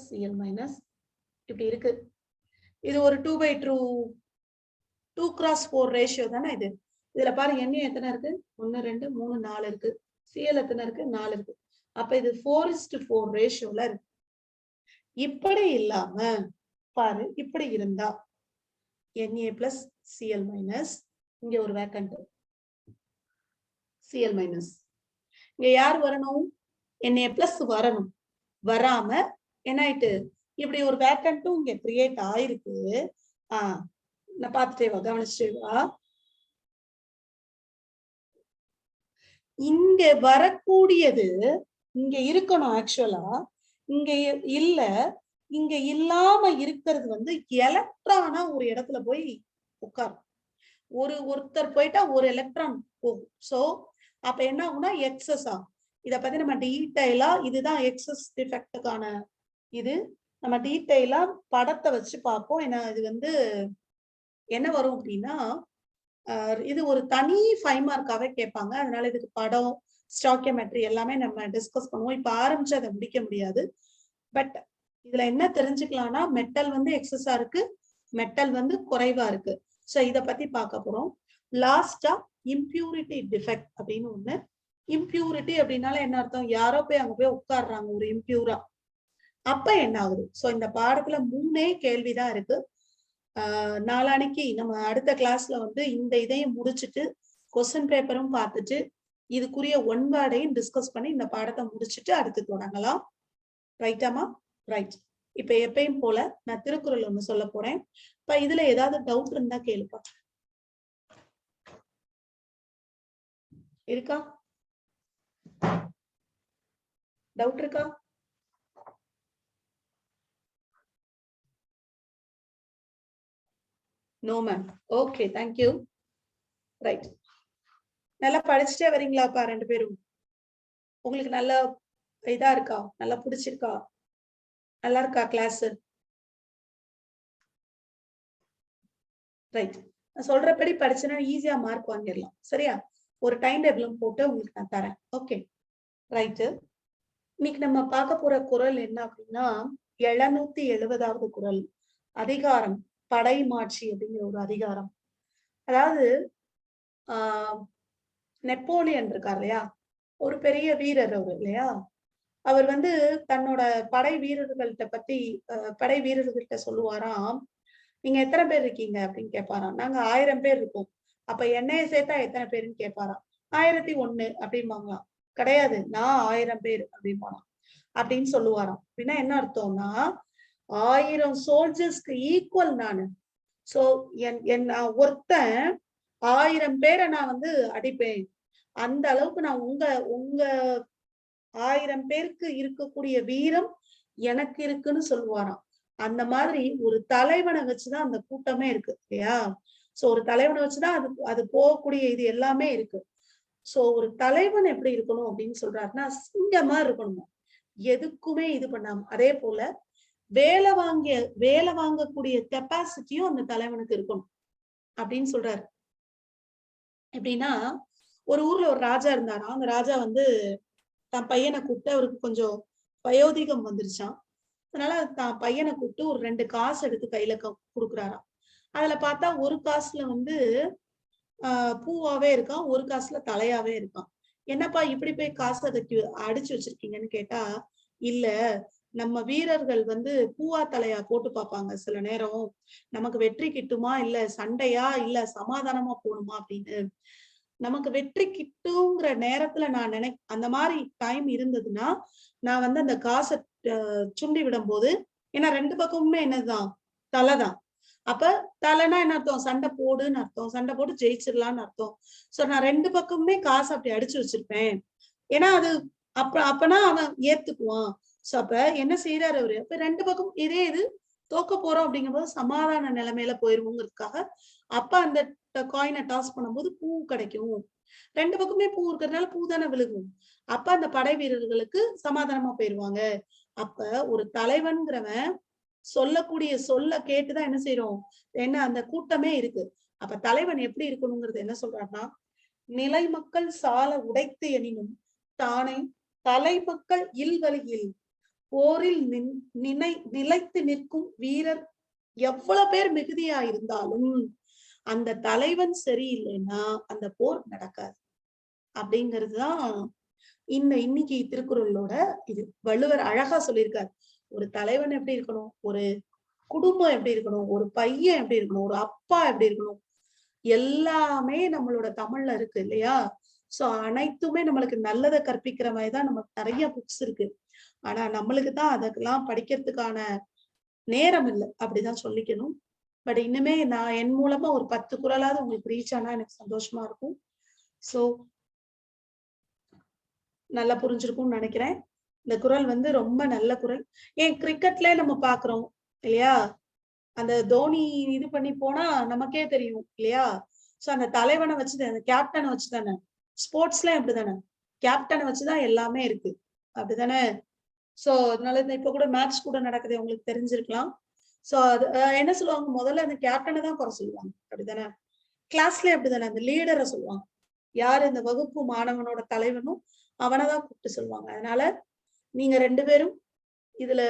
Na+Cl-, இப்படி இருக்கு. இது ஒரு 2/2 ரேஷியோ தானே இது. இதுல பாரு Na எத்தனை இருக்கு? 1 2 3 4 இருக்கு. Cl எத்தனை இருக்கு? 4 இருக்கு. அப்ப இது 4:4 ரேஷியோல இருக்கு. இப்படி இல்லாம பாரு, இப்படி இருந்தா Na+Cl-, இங்க ஒரு வேக்கண்ட் Cl-. இங்க யார் வரணும்? Na+ வரணும். வராம என்ன ஆயிட்டு இப்படி ஒரு வேக்கண்ட்டும் இங்க கிரியேட் ஆயிருக்கு. நான் பார்த்துட்டே வா, கவனிச்சுட்டே வா. இங்க வரக்கூடியது இங்க இருக்கணும். ஆக்சுவலா இங்க இல்ல, இங்க இல்லாம இருக்கிறது வந்து எலக்ட்ரானா ஒரு இடத்துல போய் உட்காரும். ஒருத்தர் போயிட்டா ஒரு எலக்ட்ரான் போகும். சோ அப்ப என்ன ஆகும்னா எக்ஸஸ் ஆகும். இத பத்தி நம்ம டீடைலா, இதுதான் எக்ஸஸ் டிஃபெக்டுக்கான இது நம்ம டீடைலா படத்தை வச்சு பார்ப்போம். ஏன்னா இது வந்து என்ன வரும் அப்படின்னா இது ஒரு தனி 5 மார்க்காவே கேட்பாங்க. அதனால இதுக்கு படம், ஸ்டாய்கியோமெட்ரி எல்லாமே நம்ம டிஸ்கஸ் பண்ணுவோம். இப்ப ஆரம்பிச்சு அதை முடிக்க முடியாது. பட் இதுல என்ன தெரிஞ்சுக்கலாம்னா மெட்டல் வந்து எக்ஸஸா இருக்கு, மெட்டல் வந்து குறைவா இருக்கு. சோ இத பத்தி பார்க்க போறோம். லாஸ்டா இம்பியூரிட்டி டிஃபெக்ட் அப்படின்னு ஒண்ணு. இம்பியூரிட்டி அப்படின்னால என்ன அர்த்தம்? யாரோ போய் அங்க போய் உட்கார்றாங்க ஒரு இம்பியூரா. அப்ப என்ன ஆகுது? சோ இந்த பாடத்துல 3 கேள்விதான் இருக்கு. நாளானைக்கு நம்ம அடுத்த கிளாஸ்ல வந்து இந்த இதையும் முடிச்சுட்டு கொஸ்டின் பேப்பரும் பார்த்துட்டு இதுக்குரிய 1 வேர்டையும் டிஸ்கஸ் பண்ணி இந்த பாடத்தை முடிச்சுட்டு அடுத்து தொடங்கலாம். ரைட்டாமா? ரைட். இப்ப எப்பயும் போல நான் திருக்குறள் ஒண்ணு சொல்ல போறேன். இப்ப இதுல ஏதாவது டவுட் இருந்தா கேளுப்பா. இருக்கா? டவுட் இருக்கா? No ma'am. Okay, thank you. Right. நல்லா படிச்சுட்டே வரீங்களாப்பா 2 பேரும்? உங்களுக்கு நல்லா இதா இருக்கா? நல்லா பிடிச்சிருக்கா? நல்லா இருக்கா கிளாஸ்? ரைட். நான் சொல்றபடி படிச்சனா ஈஸியா மார்க் வாங்கிடலாம். சரியா? ஒரு டைம் டேபிளும் போட்டு உங்களுக்கு நான் தரேன். Okay, right. இன்னைக்கு நம்ம பார்க்க போற குறள் என்ன அப்படின்னா 770வது குறள். அதிகாரம் படை மாட்சி அப்படிங்கிற ஒரு அதிகாரம். அதாவது நெப்போலியன் இருக்கார் இல்லையா, ஒரு பெரிய வீரர் அவர் இல்லையா. அவர் வந்து தன்னோட படை வீரர்கள்ட்ட சொல்லுவாராம், நீங்க எத்தனை பேர் இருக்கீங்க அப்படின்னு கேட்பாராம். நாங்க 1000 பேர் இருக்கோம். அப்ப என்னைய சேர்த்தா எத்தனை பேருன்னு கேட்பாராம். 1001 அப்படிம்பாங்களாம். கிடையாது, நான் 1000 பேர் அப்படிம்பாராம். அப்படின்னு சொல்லுவாராம். அப்படின்னா என்ன அர்த்தம்னா 1000 சோல்ஜர்ஸ்க்கு ஈக்குவல் நானு. சோ ஒருத்தன் 1000 பேரை நான் வந்து அடிப்பேன். அந்த அளவுக்கு நான் உங்க 1000 பேருக்கு இருக்கக்கூடிய வீரம் எனக்கு இருக்குன்னு சொல்லுவாராம். அந்த மாதிரி ஒரு தலைவனை வச்சுதான் அந்த கூட்டமே இருக்கு இல்லையா? சோ ஒரு தலைவனை வச்சுதான் அது அது போகக்கூடிய இது எல்லாமே இருக்கு. சோ ஒரு தலைவன் எப்படி இருக்கணும் அப்படின்னு சொல்றாருன்னா, சிங்கமா இருக்கணும். எதுக்குமே இது பண்ணாம. அதே போல வேலை வாங்கக்கூடிய கெப்பாசிட்டியும் அந்த தலைவனுக்கு இருக்கணும் அப்படின்னு சொல்றாரு. எப்படின்னா, ஒரு ஊர்ல ஒரு ராஜா இருந்தாராம். அந்த ராஜா வந்து தன் பையனை கூப்பிட்டு அவருக்கு கொஞ்சம் வயோதிகம் வந்துருச்சாம். அதனால தான் பையனை கூப்பிட்டு ஒரு 2 காசு எடுத்து கையில குடுக்குறாராம். அதுல பார்த்தா ஒரு காசுல வந்து பூவாவே இருக்கான். ஒரு காசுல தலையாவே இருக்கான். என்னப்பா இப்படி போய் காசு அதுக்கு அடிச்சு வச்சிருக்கீங்கன்னு கேட்டா, இல்ல நம்ம வீரர்கள் வந்து பூவா தலையா போட்டு பார்ப்பாங்க சில நேரம். நமக்கு வெற்றி கிட்டுமா? இல்ல சண்டையா? இல்ல சமாதானமா போணுமா? அப்படின்னு. நமக்கு வெற்றி கிட்டுங்கிற நேரத்துல நான் அந்த மாரி டைம் இருந்ததுன்னா, நான் வந்து அந்த காச சுண்டி விடும்போது ஏன்னா 2 பக்கமுமே என்னதுதான்? தல தான். அப்ப தலைன்னா என்ன அர்த்தம்? சண்டை போடுன்னு அர்த்தம். சண்டை போட்டு ஜெயிச்சிடலாம்னு அர்த்தம். சோ நான் 2 பக்கமுமே காசு அப்படி அடிச்சு வச்சிருப்பேன். ஏன்னா அது அப்பனா அவன் ஏத்துக்குவான். சோ அப்ப என்ன செய்யறாரு அவரு? அப்ப 2 பக்கம் இதே இது தோக்க போறோம் அப்படிங்கும்போது சமாதான நிலைமையில போயிருவோங்கிறதுக்காக, அப்ப அந்த காயின டாஸ் பண்ணும்போது பூ கிடைக்கும். 2 பக்கமே பூ இருக்கிறதுனால பூ தானே விழுகும். அப்ப அந்த படை வீரர்களுக்கு சமாதானமா போயிருவாங்க. அப்ப ஒரு தலைவன்கிறவன் சொல்லக்கூடிய சொல்ல கேட்டுதான் என்ன செய்றோம்? என்ன அந்த கூட்டமே இருக்கு. அப்ப தலைவன் எப்படி இருக்கணுங்கிறது என்ன சொல்றாருன்னா, நிலை மக்கள் சால உடைத்து எனினும் தானை தலைமக்கள் இல்வழியில் போரில் நிலைத்து நிற்கும் வீரர் எவ்வளவு பேர் மிகுதியா இருந்தாலும் அந்த தலைவன் சரியில்லைன்னா அந்த போர் நடக்காது. அப்படிங்கிறதுதான் இன்னைக்கு திருக்குறளோட இது. வள்ளுவர் அழகா சொல்லியிருக்காரு. ஒரு தலைவன் எப்படி இருக்கணும்? ஒரு குடும்பம் எப்படி இருக்கணும்? ஒரு பையன் எப்படி இருக்கணும்? ஒரு அப்பா எப்படி இருக்கணும்? எல்லாமே நம்மளோட தமிழ்ல இருக்கு இல்லையா? சோ அனைத்துமே நம்மளுக்கு நல்லத கற்பிக்கிற மாதிரிதான் நமக்கு நிறைய புக்ஸ் இருக்கு. ஆனா நம்மளுக்கு தான் அதெல்லாம் படிக்கிறதுக்கான நேரம் இல்ல. அப்படிதான் சொல்லிக்கணும். பட் இன்னுமே நான் என் மூலமா ஒரு 10 குறளாவது உங்களுக்கு ரீச் ஆனா எனக்கு சந்தோஷமா இருக்கும். சோ நல்லா புரிஞ்சிருக்கும்னு நினைக்கிறேன். இந்த குறள் வந்து ரொம்ப நல்ல குறள். ஏன் கிரிக்கெட்லயே நம்ம பாக்குறோம் இல்லையா? அந்த தோனி இது பண்ணி போனா நமக்கே தெரியும் இல்லையா? சோ அந்த தலைவனை வச்சுதான் அந்த கேப்டனை வச்சுதானே. ஸ்போர்ட்ஸ்லயும் அப்படிதானே. கேப்டனை வச்சுதான் எல்லாமே இருக்கு. அப்படிதானே? சோ அதனால இப்ப கூட மேட்ச் கூட நடக்குது உங்களுக்கு தெரிஞ்சிருக்கலாம். சோ அது என்ன சொல்லுவாங்க? முதல்ல அந்த கேப்டனை தான் குறை சொல்லுவாங்க. அப்படிதானே? கிளாஸ்லயே அப்படிதானே. அந்த லீடரை சொல்லுவாங்க. யாரு இந்த வகுப்பு மாணவனோட தலைவனும் அவனைதான் கூப்பிட்டு சொல்லுவாங்க. அதனால நீங்க 2 பேரும் இதுல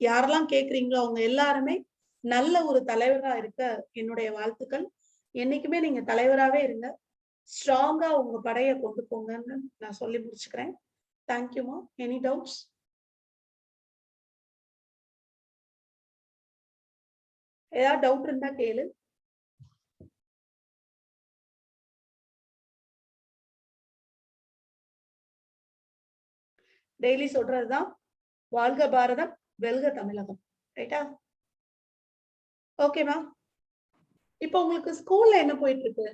யாரெல்லாம் கேக்குறீங்களோ அவங்க எல்லாருமே நல்ல ஒரு தலைவரா இருக்க என்னுடைய வாழ்த்துக்கள். என்னைக்குமே நீங்க தலைவராவே இருங்க. ஸ்ட்ராங்கா உங்க படைய கொண்டு போங்கன்னு நான் சொல்லி முடிச்சுக்கிறேன். தேங்க்யூமா. Any doubts? ஏதாவது டவுட் இருந்தா கேளு. டெய்லி சொல்றதுதான். வாழ்க பாரதம், வெல்க தமிழகம். ரைட்டா? ஓகேமா. இப்ப உங்களுக்கு ஸ்கூல்ல என்ன போயிட்டு இருக்கு?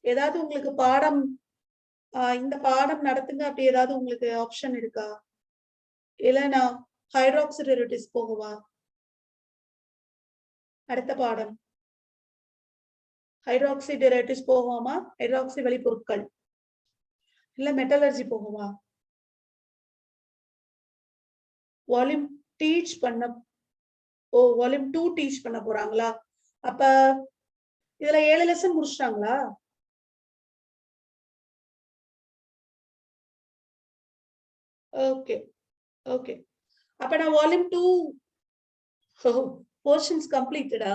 ஏதாவது உங்களுக்கு பாடம் இந்த பாடம் நடத்துங்க அப்படி ஏதாவது உங்களுக்கு ஆப்ஷன் இருக்கா? இல்ல நான் ஹைட்ராக்சி டெரிவேட்டிவ்ஸ் போகவா? அடுத்த பாடம் ஹைட்ராக்சி டெரிவேட்டிவ்ஸ் போகவாமா? ஹைட்ராக்சி வழிப்பொருட்கள் இல்ல மெட்டலர்ஜி போகவா? வால்யூம் டீச் பண்ண வால்யூம் 2 டீச் பண்ண போறாங்களா? அப்ப இதுல 7 லெசன் முடிச்சிட்டாங்களா? Okay okay. அப்ப நான் வால்யூம் 2 போர்ஷன்ஸ் கம்ப்ளீட்டடா?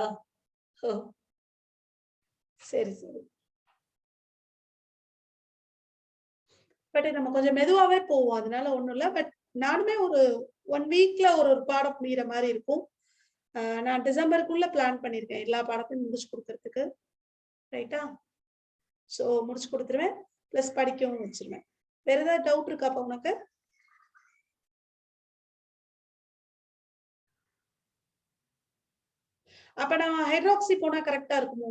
சரி சரி. பட் நம்ம கொஞ்சம் மெதுவாவே போவோம். அதனால ஒண்ணும் இல்ல. பட் நானுமே ஒரு 1 வீக்ல ஒரு பாடம் முடியிற மாதிரி இருக்கும். நான் டிசம்பருக்குள்ள பிளான் பண்ணியிருக்கேன். எல்லா பாடத்தையும் முடிச்சு குடுக்கறதுக்கு. ரைட்டா? சோ முடிச்சு குடுத்துருவேன். பிளஸ் படிக்கவும் வச்சிருவேன். வேற ஏதாவது டவுட் இருக்காப்பா உனக்கு? அப்ப நான் ஹைட்ராக்சி போனா கரெக்ட்டா இருக்குமோ?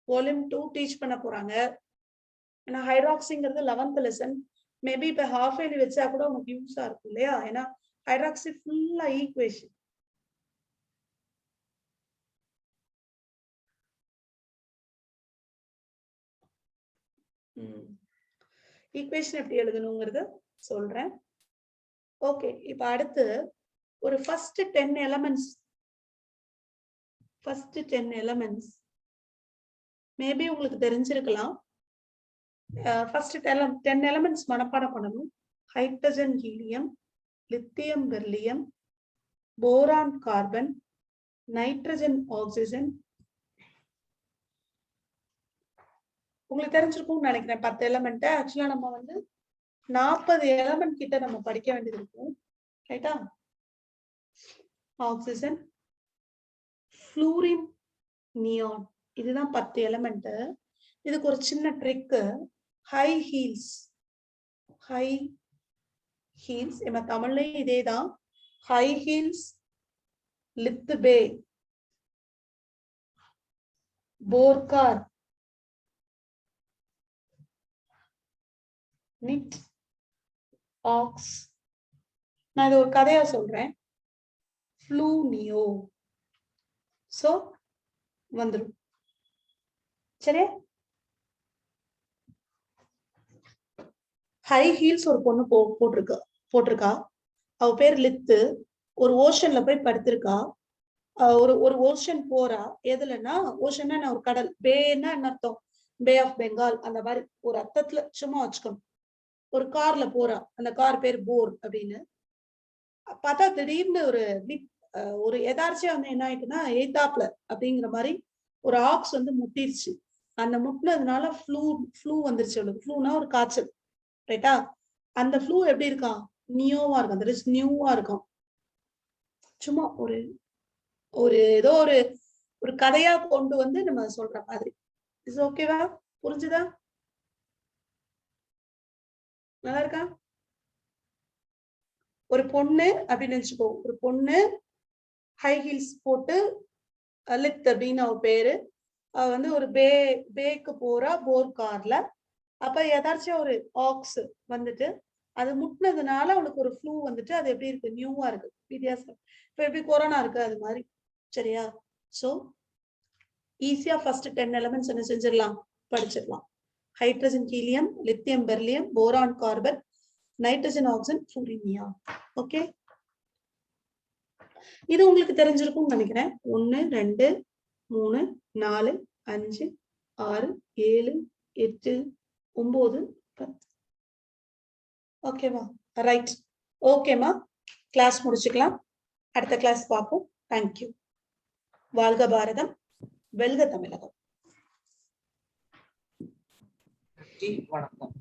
வால்யூம் 2 டீச் பண்ண போறாங்க. ஏன்னா ஹைட்ராக்சிங்கிறது 11th லெசன். மேபி இப்ப ஹாஃப் இயர்லி வச்சா கூட உனக்கு யூஸா இருக்கும் இல்லையா? ஏன்னா ஹைட்ராக்சி ஃபுல்லா ஈக்குவேஷன். ஈக்குவேஷன் எப்படி எழுதணுங்கிறத சொல்றேன். ஓகே, இப்ப அடுத்து ஒரு ஃபர்ஸ்ட் 10 எலிமெண்ட்ஸ் மேபி உங்களுக்கு தெரிஞ்சிருக்கலாம். ஃபர்ஸ்ட் 10 எலிமெண்ட்ஸ் மனப்பாடம் பண்ணணும். Hydrogen, helium, lithium, beryllium, boron, carbon, nitrogen, oxygen. உங்களுக்கு தெரிஞ்சிருக்கும்னு நினைக்கிறேன் 10 எலிமெண்ட். ஆக்சுவலா நம்ம வந்து 40 எலிமெண்ட் கிட்ட நம்ம படிக்க வேண்டியது இருக்கும். ரைட்டா? ஆக்சிஜன், ஃப்ளூரின், நியான், இதுதான் 10 எலிமெண்ட். இதுக்கு ஒரு சின்ன ட்ரிக். ஹை ஹீல்ஸ் நம்ம தமிழ்லயும் இதேதான். ஹை ஹீல்ஸ், லித் பே, போர்கார், நிட், ஆக்ஸ். நான் இது ஒரு கதையா சொல்றேன். Flu, neo. சோ வந்துடும். சரியா? ஹை ஹீல்ஸ் ஒரு பொண்ணு போட்டிருக்கா. அவ பேர் லித்து. ஒரு ஓஷன்ல போய் படுத்திருக்கா. ஒரு ஓஷன் போறா. எதுலன்னா, ஓஷன்னா ஒரு கடல். பேன்னா என்ன அர்த்தம்? Bay of Bengal. அந்த மாதிரி ஒரு அர்த்தத்துல சும்மா வச்சுக்கணும். ஒரு கார்ல போறா. அந்த கார் பேர் போர் அப்படின்னு பார்த்தா திடீர்னு ஒரு எதார்ச்சியா வந்து என்ன ஆயிட்டுன்னா, எய்தாப்ல அப்படிங்கிற மாதிரி ஒரு ஆக்ஸ் வந்து முட்டிருச்சு. அந்த முட்டினதுனால ஃப்ளூ வந்துருச்சு அவளுக்கு. ஃப்ளூனா ஒரு காய்ச்சல். ரைட்டா? அந்த ஃப்ளூ எப்படி இருக்கான்? நியூவா இருக்கும். அந்த ரிஸ்க் நியூவா இருக்கும். சும்மா ஒரு ஏதோ ஒரு கதையா கொண்டு வந்து நம்ம சொல்ற மாதிரி. இஸ் ஓகேவா? புரிஞ்சுதா? நல்லா இருக்கா? ஒரு பொண்ணு அப்படின்னு நினைச்சுக்கோ. ஒரு பொண்ணு ஹை ஹீல்ஸ் போட்டு, லித் அப்படின்னு அவ பேரு. அவ வந்து ஒரு பேக்கு போறா போர் கார்ல. அப்ப எதாச்சும் ஒரு ஆக்ஸ் வந்துட்டு அது முட்டினதுனால அவளுக்கு ஒரு ஃப்ளூ வந்துட்டு, அது எப்படி இருக்கு? நியூவா இருக்கு. வித்தியாசம். இப்ப எப்படி கொரோனா இருக்கு அது மாதிரி. சரியா? சோ ஈஸியா ஃபர்ஸ்ட் 10 எலிமெண்ட்ஸ் என்ன செஞ்சிடலாம்? படிச்சிடலாம். Hydrogen, helium, lithium, beryllium, boron, carbon, nitrogen, oxygen, fluorine, neon. Okay, இது உங்களுக்கு தெரிஞ்சிருக்கும்னு நினைக்கிறேன். 1 2 3 4 5 6 7 8 9 10. ஓகேவா? ரைட். ஓகேமா, கிளாஸ் முடிச்சுக்கலாம். அடுத்த கிளாஸ் பார்ப்போம். தேங்க்யூ. வாழ்க பாரதம், வெல்க தமிழகம். வணக்கம்.